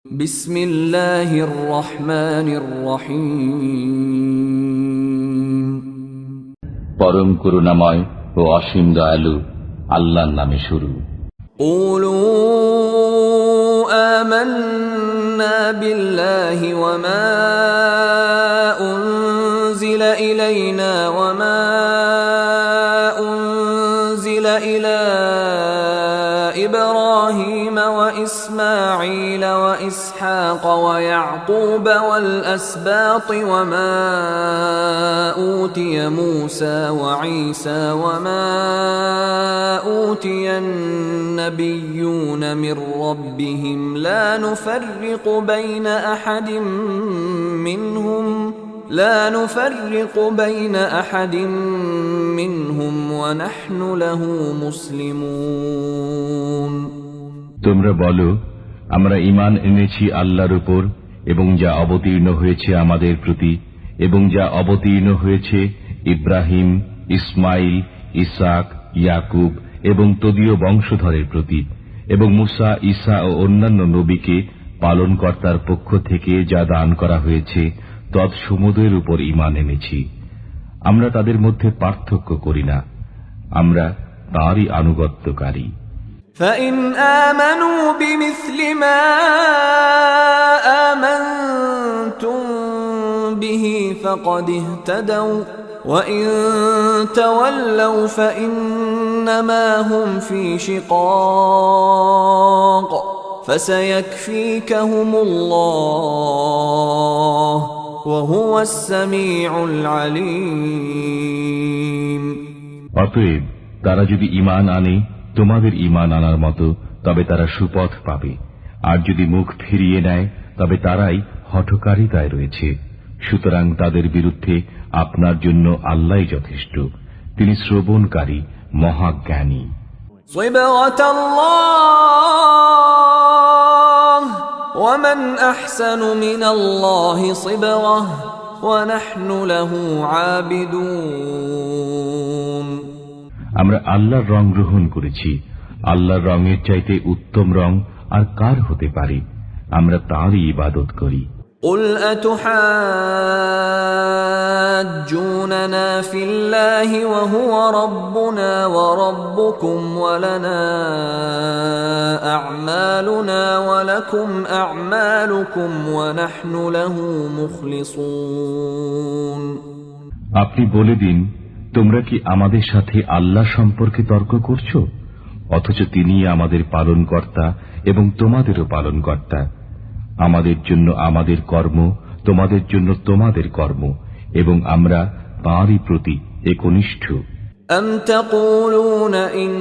বিসমিল্লাহির রহমানির রহিম। পরম করুণাময় ও অসীম দয়ালু আল্লাহর নামে শুরু। কুলু আমান্না বিল্লাহি ওয়া মা উনজিলা ইলাইনা ওয়া মা উনজিলা ইলা إبراهيم وإسماعيل وإسحاق ويعقوب والأسباط وما أوتي موسى وعيسى وما أوتي النبيون من ربهم لا نفرق بين أحد منهم ونحن له مسلمون। তোমরা বলো, আমরা ঈমান এনেছি আল্লাহর উপর এবং যা অবতীর্ণ হয়েছে আমাদের প্রতি এবং যা অবতীর্ণ হয়েছে ইব্রাহিম, ইসমাইল, ইসহাক, ইয়াকুব এবং তদীয় বংশধরের প্রতি এবং মুসা, ঈসা ও অন্যান্য নবীকে পালনকর্তার পক্ষ থেকে যা দান করা হয়েছে তৎসমুদয়ের উপর ঈমান এনেছি। আমরা তাদের মধ্যে পার্থক্য করি না, আমরা তাঁরই আনুগত্যকারী। فَإِنْ آمَنُوا بِمِثْلِ مَا آمَنْتُمْ بِهِ فَقَدِ اهْتَدَوْا وَإِنْ تَوَلَّوْا فَإِنَّمَا هُمْ فِي شِقَاقٍ فَسَيَكْفِيكَهُمُ اللَّهُ وَهُوَ السَّمِيعُ الْعَلِيمُ। অতএব তারা যদি ঈমান আনে তোমাদের ঈমান আনার মতো, তবে তারা সুপথ পাবে, আর যদি মুখ ফিরিয়ে নেয় তবে তারাই হঠকারিতায় রয়েছে। সুতরাং তাদের বিরুদ্ধে আপনার জন্য আল্লাহই যথেষ্ট, তিনি শ্রবণকারী, মহাজ্ঞানী। ومن أحسن من الله صبغة ونحن له عابدون। আমরা আল্লাহর রং গ্রহণ করেছি, আল্লাহর রঙের চাইতে উত্তম রং আর কার হতে পারে, আমরা তাঁরই ইবাদত করি। قل أتحاجوننا في الله وهو ربنا وربكم ولنا أعمالنا ولكم أعمالكم ونحن له مخلصون। আপনি বলে দিন, তোমরা কি আমাদের সাথে আল্লাহ সম্পর্কে তর্ক করছো, অথচ তিনি আমাদের পালনকর্তা এবং তোমাদেরও পালনকর্তা। আমাদের জন্য আমাদের কর্ম, তোমাদের জন্য তোমাদের কর্ম, এবং আমরা তাঁরই প্রতি একনিষ্ঠ। أم تقولون إن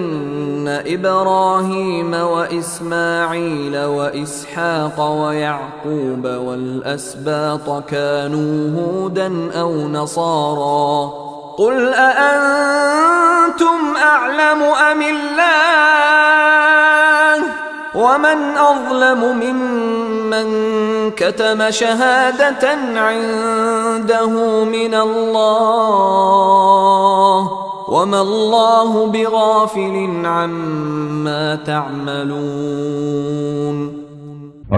إبراهيم وإسماعيل وإسحاق ويعقوب والأسباط كانوا هودا أو نصارى قل أأنتم أعلم أم الله ومن أظلم ممن كتم شهادة عنده من الله وما الله بغافل عما تعملون।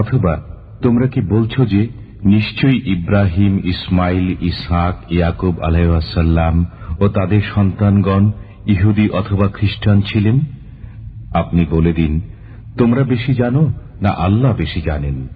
অথবা তোমরা কি বলছো যে নিশ্চয়ই ইব্রাহিম, ইসমাইল, ইসহাক, ইয়াকুব আলাইহিসসালাম ও তাদের সন্তানগণ ইহুদি অথবা খ্রিস্টান ছিলেন? আপনি বলে দিন, তোমরা বেশি জানো না আল্লাহ বেশি জানেন?